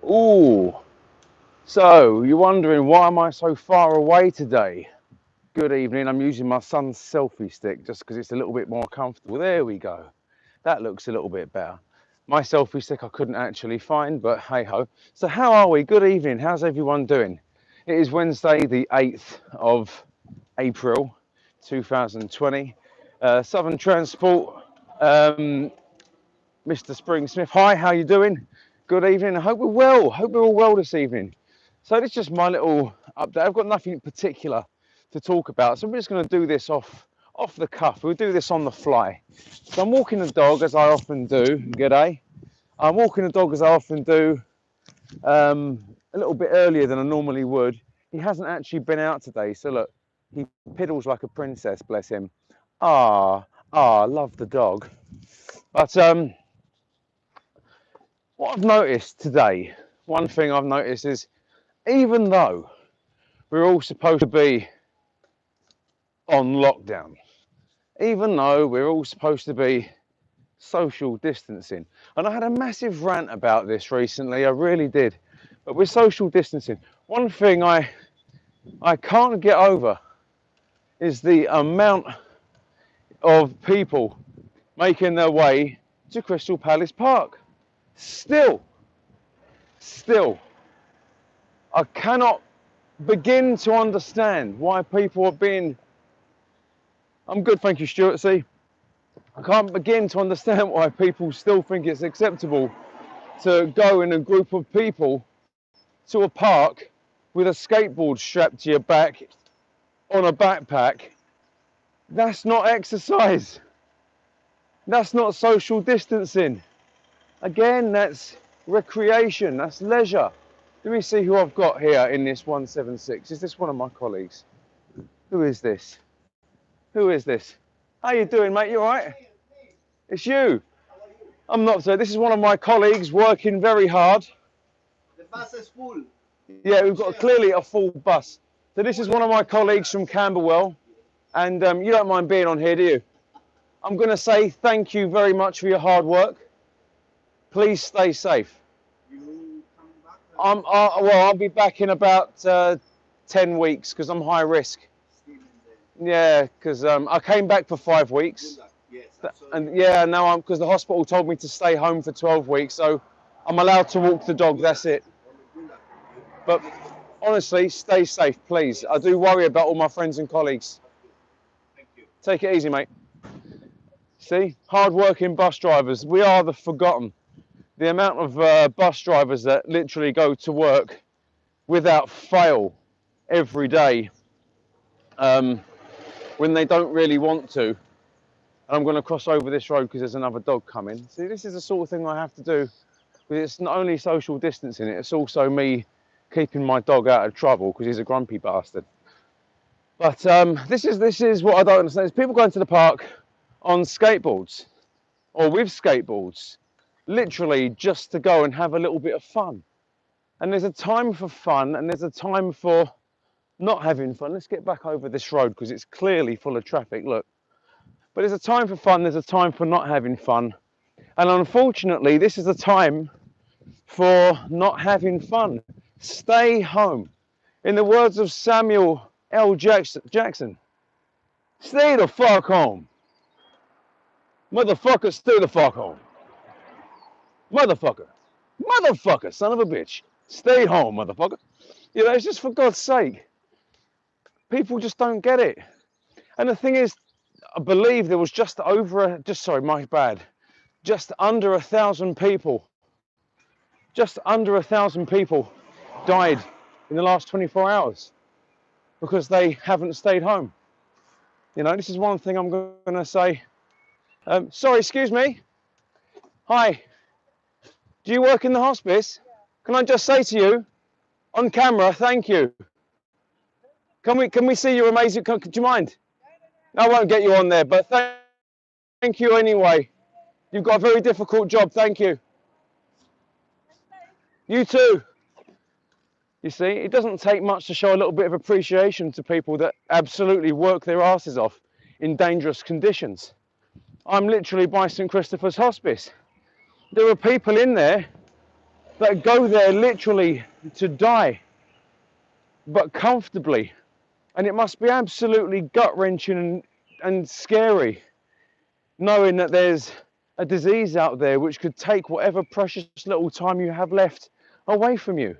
Ooh, so you're wondering why am I so far away today? Good evening, I'm using my son's selfie stick just because it's a little bit more comfortable. There we go. That looks a little bit better. My selfie stick I couldn't actually find, but hey ho. So how are we? Good evening, how's everyone doing? It is Wednesday the 8th of April 2020. Southern Transport, um, Mr. Spring Smith. Hi, how you doing? Good evening. I hope we're well. Hope we're all well this evening. So this is just my little update. I've got nothing particular to talk about, so we're just going to do this off the cuff. We'll do this on the fly. So I'm walking the dog as I often do. G'day. I'm walking the dog as I often do, a little bit earlier than I normally would. He hasn't actually been out today, so look, he piddles like a princess. Bless him. Love the dog. But what I've noticed today, one thing I've noticed is even though we're all supposed to be on lockdown, even though we're all supposed to be social distancing, and I had a massive rant about this recently, I really did, but with social distancing, one thing I can't get over is the amount of people making their way to Crystal Palace Park. Still, I cannot begin to understand why people are being. I'm good, thank you, Stuart. See, I can't begin to understand why people still think it's acceptable to go in a group of people to a park with a skateboard strapped to your back on a backpack. That's not exercise. That's not social distancing. Again, that's recreation, that's leisure. Let me see who I've got here in this 176. Is this one of my colleagues? Who is this? Who is this? How you doing, mate? You all right? It's you. I'm not, sir. This is one of my colleagues working very hard. The bus is full. Yeah, we've got clearly a full bus. So this is one of my colleagues from Camberwell. And you don't mind being on here, do you? I'm going to say thank you very much for your hard work. Please stay safe. You coming back? Well, I'll be back in about 10 weeks because I'm high risk. Still in there. Yeah, because I came back for 5 weeks. Good luck. Yes, And absolutely. yeah, now I'm, because the hospital told me to stay home for 12 weeks. So I'm allowed to walk the dog. Good That's luck. it. Only good luck. But honestly, stay safe, please. I do worry about all my friends and colleagues. That's good. Thank you. Take it easy, mate. See, hard-working bus drivers. We are the forgotten. The amount of bus drivers that literally go to work without fail every day when they don't really want to. And I'm going to cross over this road because there's another dog coming. See, this is the sort of thing I have to do. Because it's not only social distancing, it's also me keeping my dog out of trouble because he's a grumpy bastard. But this is what I don't understand. Is people going to the park on skateboards or with skateboards, literally just to go and have a little bit of fun. And there's a time for fun and there's a time for not having fun. Let's get back over this road because it's clearly full of traffic, look. But there's a time for fun, there's a time for not having fun. And unfortunately, this is a time for not having fun. Stay home. In the words of Samuel L. Jackson, stay the fuck home. Motherfucker, stay the fuck home. Motherfucker. Motherfucker, son of a bitch. Stay home, motherfucker. You know, it's just for God's sake. People just don't get it. And the thing is, I believe there was just under 1,000 people, just under 1,000 people died in the last 24 hours because they haven't stayed home. You know, this is one thing I'm going to say. Sorry, excuse me. Hi. Do you work in the hospice? Can I just say to you, on camera, thank you. Can we see your amazing? Do you mind? I won't get you on there, but thank you anyway. You've got a very difficult job. Thank you. You too. You see, it doesn't take much to show a little bit of appreciation to people that absolutely work their asses off in dangerous conditions. I'm literally by St Christopher's Hospice. There are people in there that go there literally to die, but comfortably. And it must be absolutely gut-wrenching and scary knowing that there's a disease out there which could take whatever precious little time you have left away from you.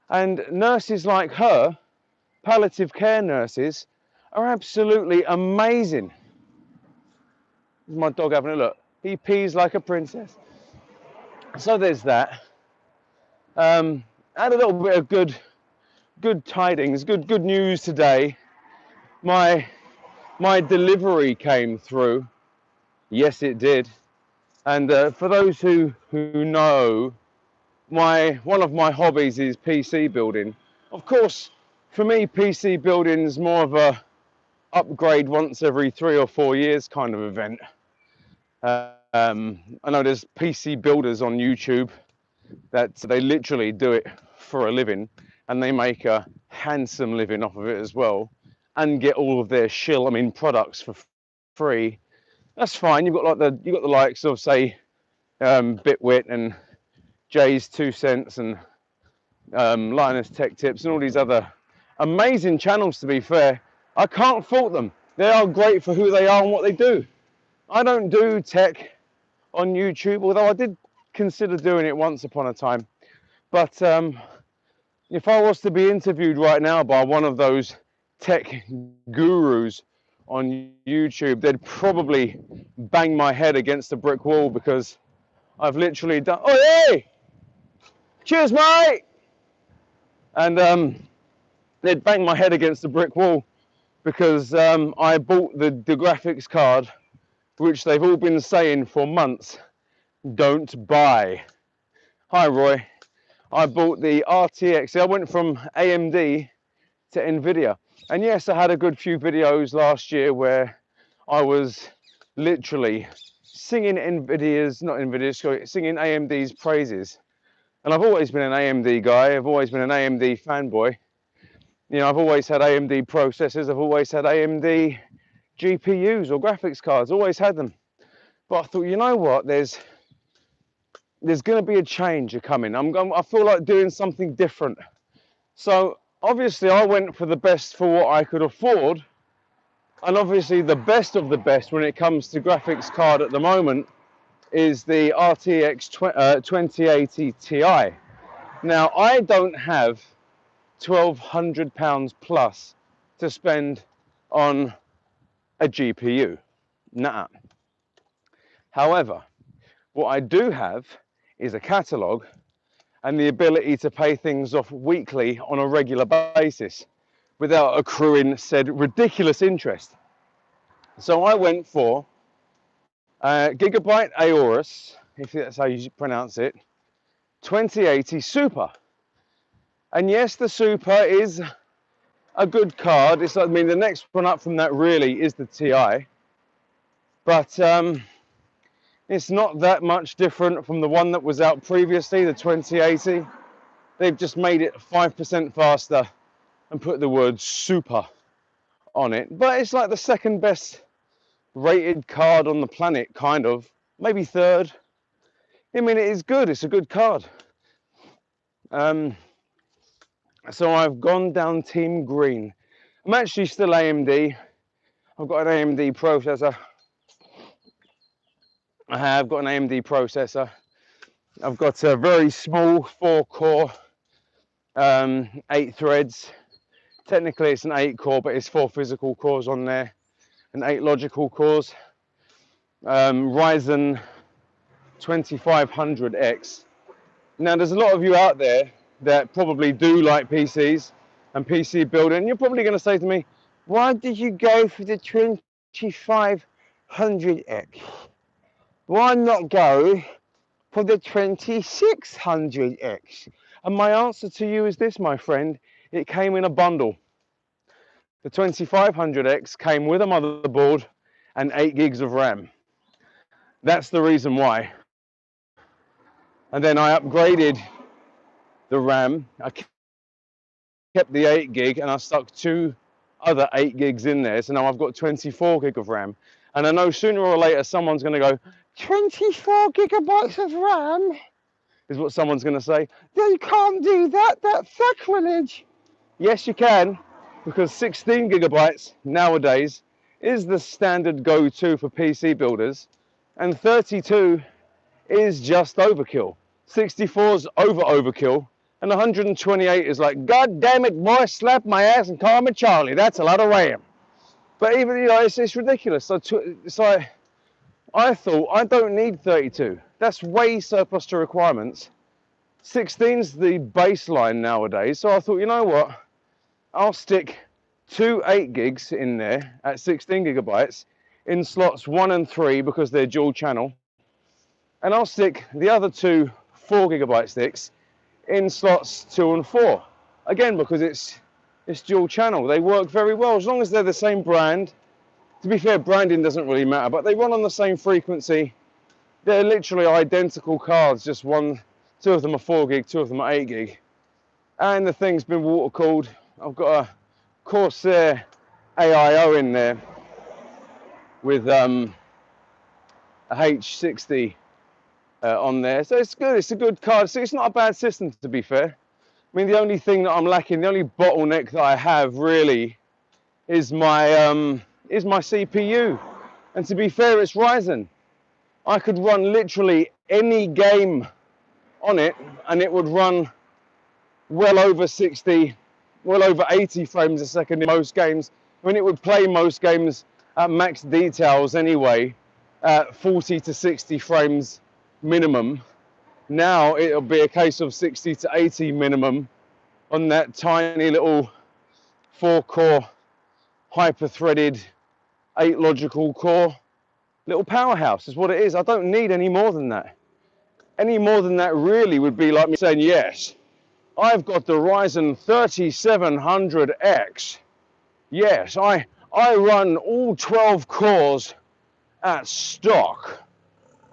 And nurses like her, palliative care nurses, are absolutely amazing. My dog having a look. He pees like a princess. So there's that. Had a little bit of good tidings, good news today. My delivery came through. Yes, it did. And for those who know, one of my hobbies is PC building. Of course, for me, PC building is more of a upgrade once every 3 or 4 years kind of event. I know there's PC builders on YouTube that they literally do it for a living, and they make a handsome living off of it as well, and get all of their products for free. That's fine. You've got the likes of, say, Bitwit and Jay's 2 Cents and Linus Tech Tips and all these other amazing channels. To be fair, I can't fault them. They are great for who they are and what they do. I don't do tech on YouTube, although I did consider doing it once upon a time. But if I was to be interviewed right now by one of those tech gurus on YouTube, they'd probably bang my head against a brick wall, because I've literally done, oh hey, cheers mate, and they'd bang my head against the brick wall, because I bought the graphics card, which they've all been saying for months, don't buy. Hi Roy. I bought the RTX. I went from AMD to Nvidia. And yes, I had a good few videos last year where I was literally singing singing AMD's praises. And I've always been an AMD guy. I've always been an AMD fanboy. You know, I've always had AMD processors. I've always had AMD GPUs or graphics cards. Always had them. But I thought, you know what? There's going to be a change coming. I feel like doing something different. So obviously I went for the best for what I could afford. And obviously the best of the best when it comes to graphics card at the moment is the RTX 2080 Ti. Now, I don't have £1,200 plus to spend on a GPU. Nah. However, what I do have is a catalogue and the ability to pay things off weekly on a regular basis without accruing said ridiculous interest. So I went for Gigabyte Aorus, if that's how you pronounce it, 2080 Super. And yes, the Super is a good card. It's, I mean, the next one up from that really is the Ti. But it's not that much different from the one that was out previously, the 2080. They've just made it 5% faster and put the word super on it. But it's like the second best rated card on the planet, kind of. Maybe third. I mean, it is good. It's a good card. So I've gone down Team Green. I'm actually still AMD. I've got an AMD processor. I have got an AMD processor. I've got a very small 4-core, 8 threads. Technically it's an 8-core, but it's 4 physical cores on there and 8 logical cores. Ryzen 2500X. Now there's a lot of you out there that probably do like PCs and PC building. You're probably going to say to me, why did you go for the 2500X? Why not go for the 2600X? And my answer to you is this, my friend, it came in a bundle. The 2500X came with a motherboard and 8 gigs of RAM. That's the reason why. And then I upgraded the RAM. I kept the 8 gig and I stuck 2 other 8 gigs in there. So now I've got 24 gig of RAM. And I know sooner or later someone's going to go, 24 gigabytes of RAM? is what someone's going to say. Yeah, you can't do that, that's sacrilege. Yes, you can, because 16 gigabytes nowadays is the standard go-to for PC builders, and 32 is just overkill. 64 is overkill, and 128 is like, God damn it, boy, slap my ass and call me Charlie. That's a lot of RAM. But even, you know, it's ridiculous. So it's like, I thought I don't need 32. That's way surplus to requirements. 16's the baseline nowadays. So I thought, you know what? I'll stick two 8 gigs in there at 16 gigabytes in slots 1 and 3 because they're dual channel. And I'll stick the other two 4 gigabyte sticks in slots 2 and 4. Again, because it's dual channel. They work very well as long as they're the same brand. To be fair, branding doesn't really matter, but they run on the same frequency. They're literally identical cards, just two of them are 4 gig, 2 of them are 8 gig. And the thing's been water cooled. I've got a Corsair AIO in there with a H60 on there. So it's good, it's a good card. So it's not a bad system, to be fair. I mean, the only thing that I'm lacking, the only bottleneck that I have really is my CPU. And to be fair, it's Ryzen. I could run literally any game on it and it would run well over 60, well over 80 frames a second in most games. I mean, it would play most games at max details anyway, at 40 to 60 frames minimum. Now it'll be a case of 60 to 80 minimum on that tiny little 4-core hyper-threaded 8 logical core little powerhouse is what it is. I don't need any more than that. Any more than that really would be like me saying, yes, I've got the Ryzen 3700X. Yes, I run all 12 cores at stock.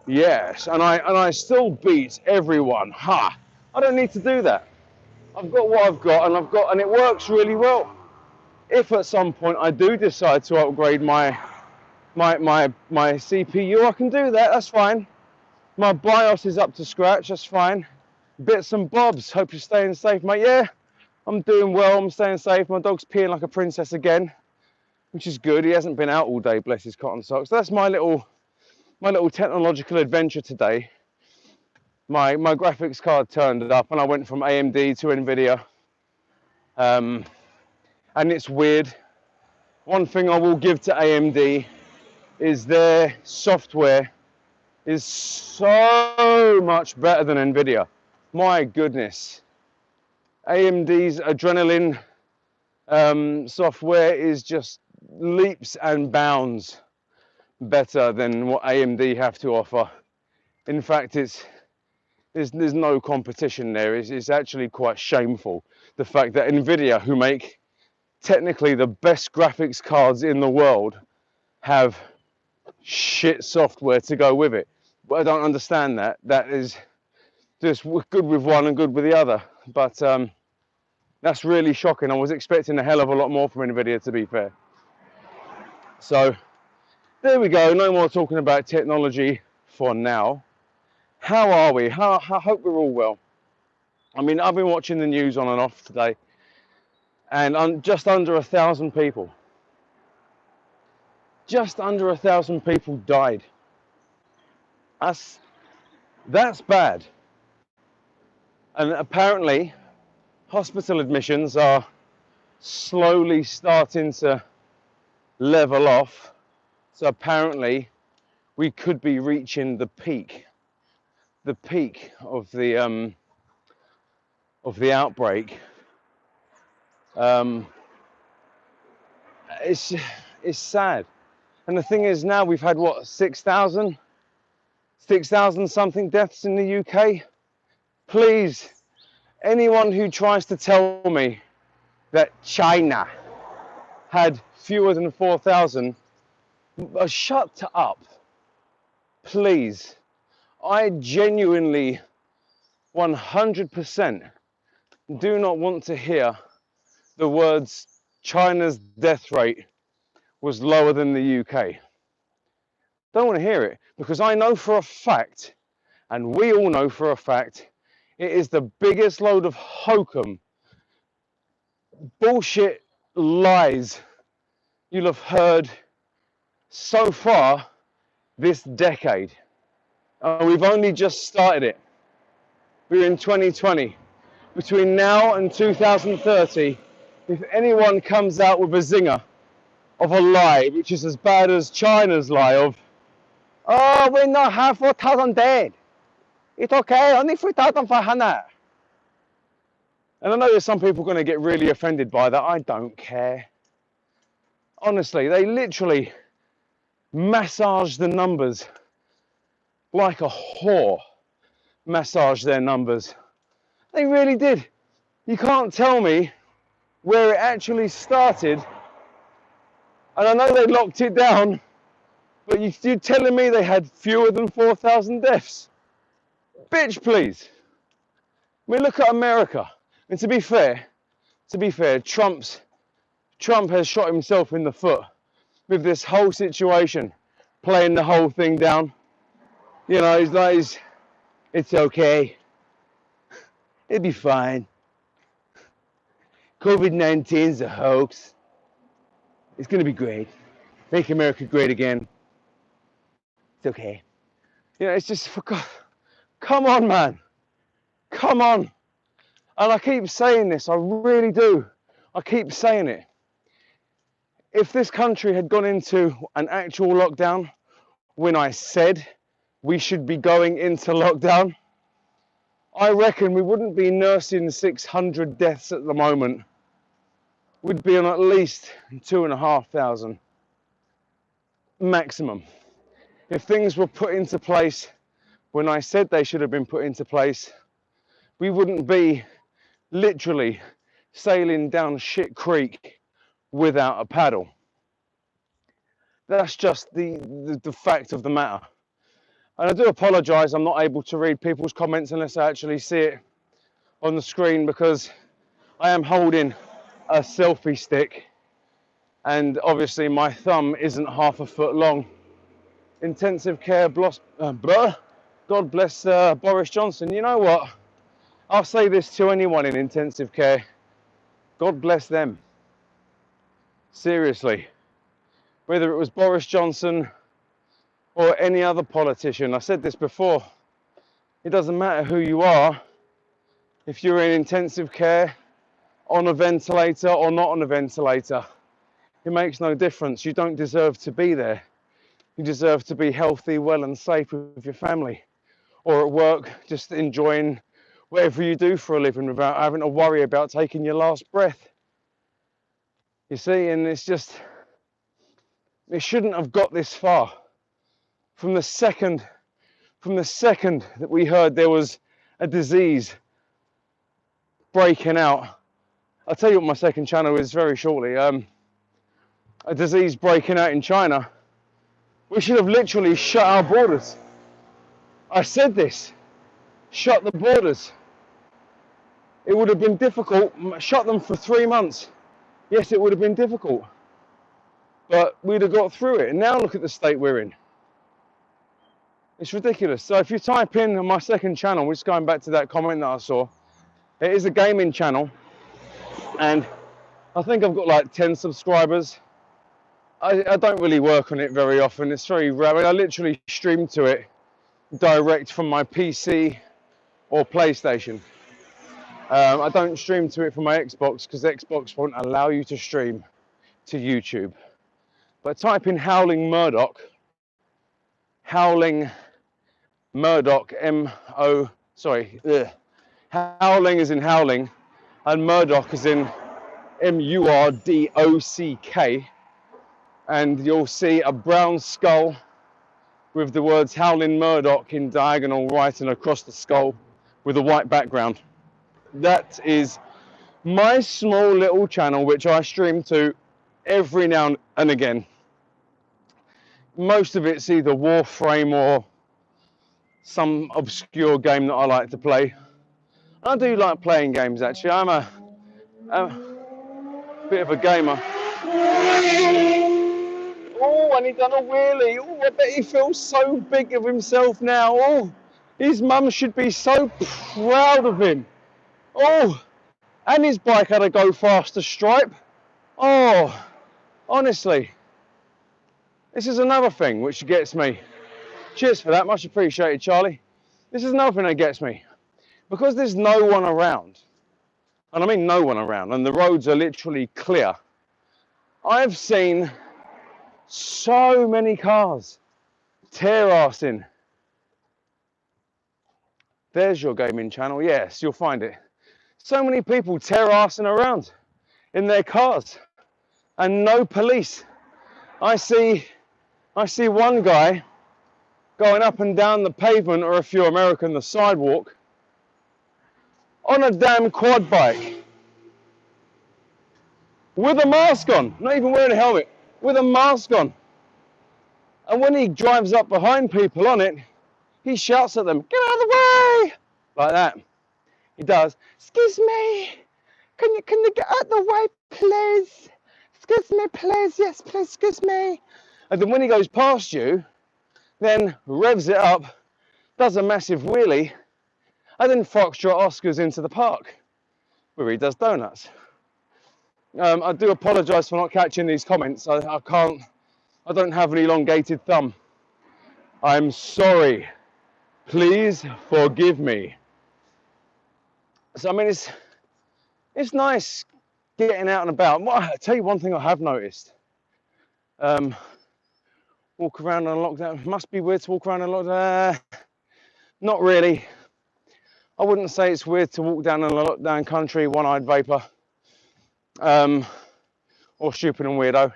Yes, and I still beat everyone. Ha! I don't need to do that. I've got what I've got, and it works really well. If at some point I do decide to upgrade my CPU, I can do that. That's fine. My BIOS is up to scratch. That's fine. Bits and bobs. Hope you're staying safe, mate. Yeah, I'm doing well. I'm staying safe. My dog's peeing like a princess again, which is good. He hasn't been out all day, bless his cotton socks. So that's my little technological adventure today. My graphics card turned up, and I went from AMD to NVIDIA. And it's weird. One thing I will give to AMD is their software is so much better than NVIDIA. My goodness. AMD's Adrenaline software is just leaps and bounds better than what AMD have to offer. In fact, there's no competition there. It's actually quite shameful. The fact that NVIDIA, who make technically the best graphics cards in the world, have shit software to go with it. But I don't understand that. That is just good with one and good with the other. But that's really shocking. I was expecting a hell of a lot more from NVIDIA, to be fair. So there we go. No more talking about technology for now. How are we? I hope we're all well. I mean, I've been watching the news on and off today, and just under 1,000 people. Just under 1,000 people died. That's bad. And apparently, hospital admissions are slowly starting to level off. So apparently, we could be reaching the peak of the outbreak. It's sad. And the thing is, now we've had what, 6,000 something deaths in the UK. Please, anyone who tries to tell me that China had fewer than 4,000, shut up, please. I genuinely 100% do not want to hear the words China's death rate was lower than the UK. Don't want to hear it, because I know for a fact, and we all know for a fact, It is the biggest load of hokum, bullshit lies you'll have heard so far this decade. And we've only just started it. We're in 2020. Between now and 2030, if anyone comes out with a zinger of a lie, which is as bad as China's lie of, oh, we not have 4,000 dead. It's okay, only 3,500. And I know there's some people going to get really offended by that. I don't care. Honestly, they literally massage the numbers like a whore. Massage their numbers. They really did. You can't tell me where it actually started. And I know they locked it down, but you're telling me they had fewer than 4,000 deaths? Bitch, please. I mean, look at America. And to be fair, Trump has shot himself in the foot with this whole situation, playing the whole thing down. You know, he's like, it's okay. It'll be fine. COVID-19's a hoax. It's going to be great. Make America great again. It's okay. You know, it's just, for God, come on, man. Come on. And I keep saying this, I really do. I keep saying it. If this country had gone into an actual lockdown when I said we should be going into lockdown, I reckon we wouldn't be nursing 600 deaths at the moment. We'd be on at least 2,500 maximum. If things were put into place when I said they should have been put into place, we wouldn't be literally sailing down shit creek without a paddle. That's just the fact of the matter. And I do apologise, I'm not able to read people's comments unless I actually see it on the screen, because I am holding a selfie stick and obviously my thumb isn't half a foot long. Intensive care, God bless Boris Johnson. You know what? I'll say this to anyone in intensive care. God bless them. Seriously. Whether it was Boris Johnson or any other politician, I said this before, it doesn't matter who you are. If you're in intensive care, on a ventilator or not on a ventilator, it makes no difference. You don't deserve to be there. You deserve to be healthy, well and safe with your family, or at work, just enjoying whatever you do for a living without having to worry about taking your last breath. You see, and it's just, it shouldn't have got this far. From the second that we heard there was a disease breaking out, I'll tell you what my second channel is very shortly, a disease breaking out in China, we should have literally shut our borders. I said this, shut the borders. It would have been difficult, shut them for 3 months. Yes, it would have been difficult, but we'd have got through it. And now look at the state we're in. It's ridiculous. So if you type in on my second channel, which is going back to that comment that I saw, it is a gaming channel, and I think I've got like 10 subscribers. I don't really work on it very often. It's very rare. I literally stream to it direct from my PC or PlayStation. I don't stream to it from my Xbox because Xbox won't allow you to stream to YouTube. But type in Howling Murdoch, Howling Murdoch, Howling is in howling, and Murdoch is in Murdock, and you'll see a brown skull with the words Howling Murdoch in diagonal writing across the skull with a white background. That is my small little channel which I stream to every now and again. Most of it's either Warframe or some obscure game that I like to play. I do like playing games actually. I'm a bit of a gamer. Oh, and he done a wheelie. Oh, I bet he feels so big of himself now. Oh, His mum should be so proud of him. Oh, and his bike had a go faster stripe. Oh, honestly, this is another thing which gets me. Cheers for that, much appreciated, Charlie. This is another thing that gets me. Because there's no one around, and I mean no one around, and the roads are literally clear, I've seen so many cars tear-assing. There's your gaming channel, yes, you'll find it. So many people tear-assing around in their cars, and no police. I see one guy going up and down the pavement, or if you're American, the sidewalk, on a damn quad bike, with a mask on, not even wearing a helmet, with a mask on. And when he drives up behind people on it, he shouts at them, "Get out of the way!" Like that. He does. "Excuse me, can you get out of the way, please? Excuse me, please, yes, please, excuse me." And then when he goes past you, then revs it up, does a massive wheelie, and then foxtrot Oscars into the park, where he does donuts. I do apologise for not catching these comments. I don't have an elongated thumb. I'm sorry. Please forgive me. So I mean, it's nice getting out and about. I'll tell you one thing I have noticed. Walk around on a lockdown. Must be weird to walk around on a lockdown. Not really. I wouldn't say it's weird to walk down in a lockdown country, one-eyed vapor, or stupid and weirdo.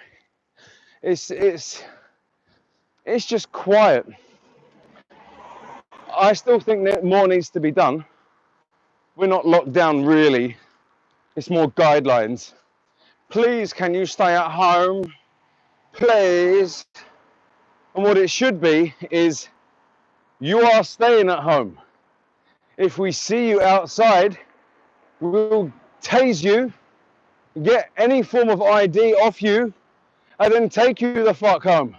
It's just quiet. I still think that more needs to be done. We're not locked down really. It's more guidelines. Please, can you stay at home? Please. And what it should be is, you are staying at home. If we see you outside, we'll tase you, get any form of ID off you, and then take you the fuck home.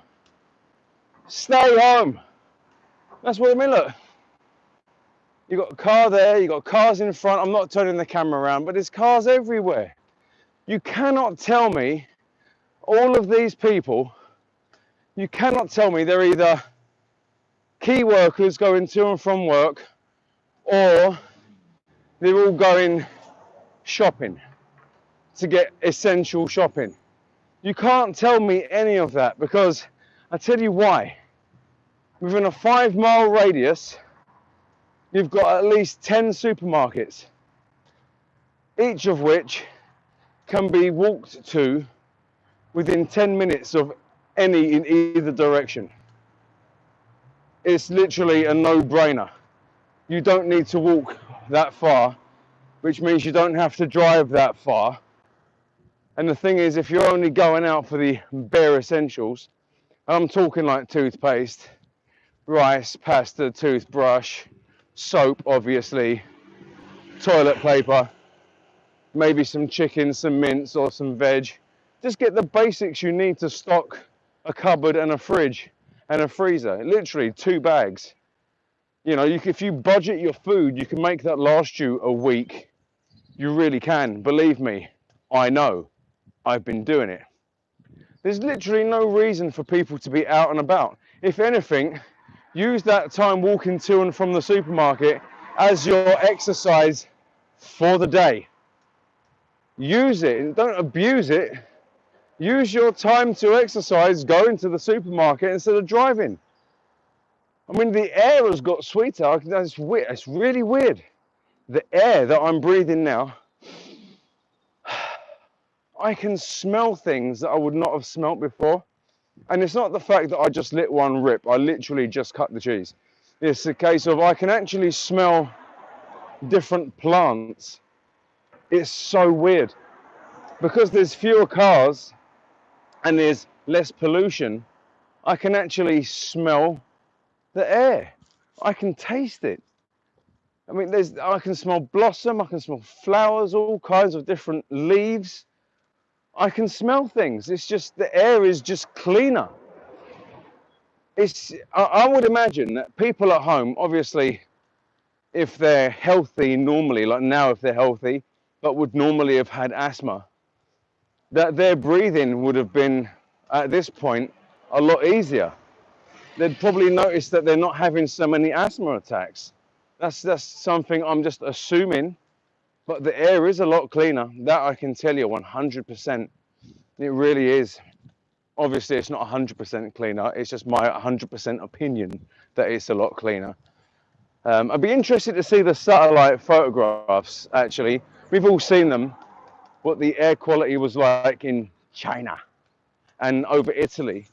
Stay home. That's what I mean, look. You got a car there, you got cars in front. I'm not turning the camera around, but there's cars everywhere. You cannot tell me all of these people, you cannot tell me they're either key workers going to and from work, or they're all going shopping to get essential shopping. You can't tell me any of that, because I tell you why. Within a 5-mile radius, you've got at least 10 supermarkets, each of which can be walked to within 10 minutes of any in either direction. It's literally a no-brainer. You don't need to walk that far, which means you don't have to drive that far. And the thing is, if you're only going out for the bare essentials, I'm talking like toothpaste, rice, pasta, toothbrush, soap, obviously, toilet paper, maybe some chicken, some mince, or some veg. Just get the basics you need to stock a cupboard and a fridge and a freezer. Literally 2 bags. You know, if you budget your food, you can make that last you a week. You really can. Believe me, I know. I've been doing it. There's literally no reason for people to be out and about. If anything, use that time walking to and from the supermarket as your exercise for the day. Use it and don't abuse it. Use your time to exercise going to the supermarket instead of driving. I mean, the air has got sweeter. That's weird. It's really weird. The air that I'm breathing now, I can smell things that I would not have smelt before. And it's not the fact that I just lit one rip. I literally just cut the cheese. It's a case of I can actually smell different plants. It's so weird. Because there's fewer cars and there's less pollution, I can actually smell the air. I can taste it. I mean, I can smell blossom, I can smell flowers, all kinds of different leaves. I can smell things. It's just, the air is just cleaner. I would imagine that people at home, obviously, if they're healthy normally, like now if they're healthy, but would normally have had asthma, that their breathing would have been, at this point, a lot easier. They'd probably notice that they're not having so many asthma attacks. That's something I'm just assuming, but the air is a lot cleaner. That I can tell you 100%. It really is. Obviously, it's not 100% cleaner. It's just my 100% opinion that it's a lot cleaner. I'd be interested to see the satellite photographs, actually. We've all seen them, what the air quality was like in China and over Italy.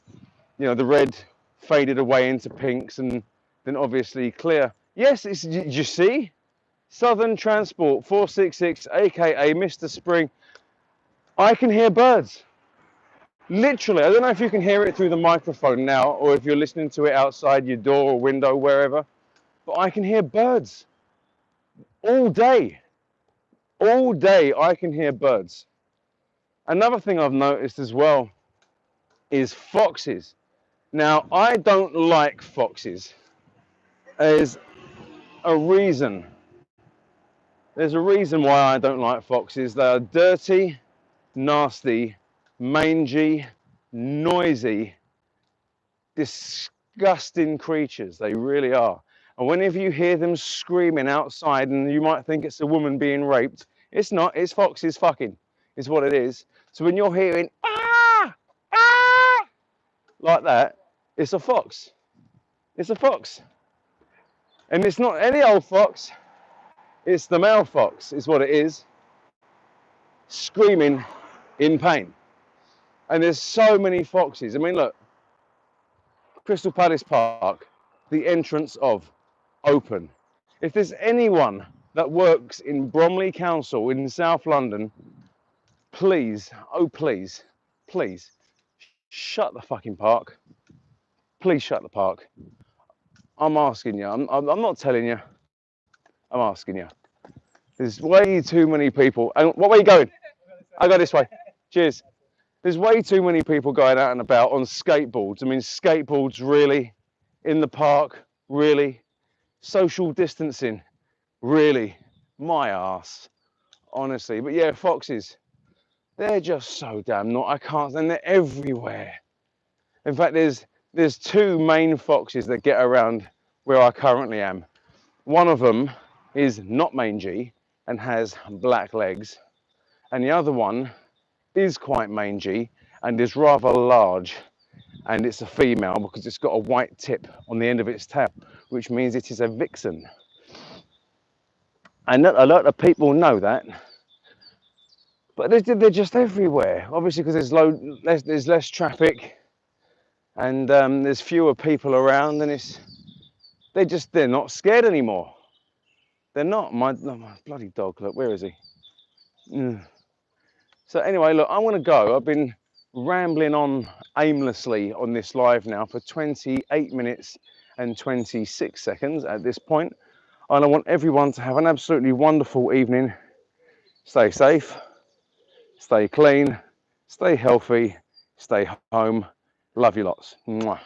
You know, the red faded away into pinks and then obviously clear. Yes, it's, you see? Southern Transport 466, aka Mr. Spring. I can hear birds. Literally, I don't know if you can hear it through the microphone now or if you're listening to it outside your door or window, wherever, but I can hear birds all day. All day I can hear birds. Another thing I've noticed as well is foxes. Now, I don't like foxes. There's a reason. There's a reason why I don't like foxes. They are dirty, nasty, mangy, noisy, disgusting creatures. They really are. And whenever you hear them screaming outside and you might think it's a woman being raped, it's not, it's foxes fucking, is what it is. So when you're hearing, ah, ah, like that, it's a fox. It's a fox. And it's not any old fox, it's the male fox, is what it is, screaming in pain. And there's so many foxes. I mean, look, Crystal Palace Park, the entrance of, open. If there's anyone that works in Bromley Council in South London, please, oh please, please, shut the fucking park. Please shut the park. I'm asking you, I'm not telling you, I'm asking you. There's way too many people. And what way are you going? I go this way. Cheers. There's way too many people going out and about on skateboards. I mean, skateboards, really? In the park, really? Social distancing, really? My ass, honestly. But yeah, foxes, they're just so damn not. I can't, and they're everywhere. In fact, there's two main foxes that get around where I currently am. One of them is not mangy and has black legs, and the other one is quite mangy and is rather large, and it's a female because it's got a white tip on the end of its tail, which means it is a vixen. And a lot of people know that, but they're just everywhere. Obviously, because there's less traffic and there's fewer people around, and they're not scared anymore. They're not. My bloody dog, look, where is he? So anyway, look, I want to go. I've been rambling on aimlessly on this live now for 28 minutes and 26 seconds at this point. And I want everyone to have an absolutely wonderful evening. Stay safe, stay clean, stay healthy, stay home. Love you lots. Mwah.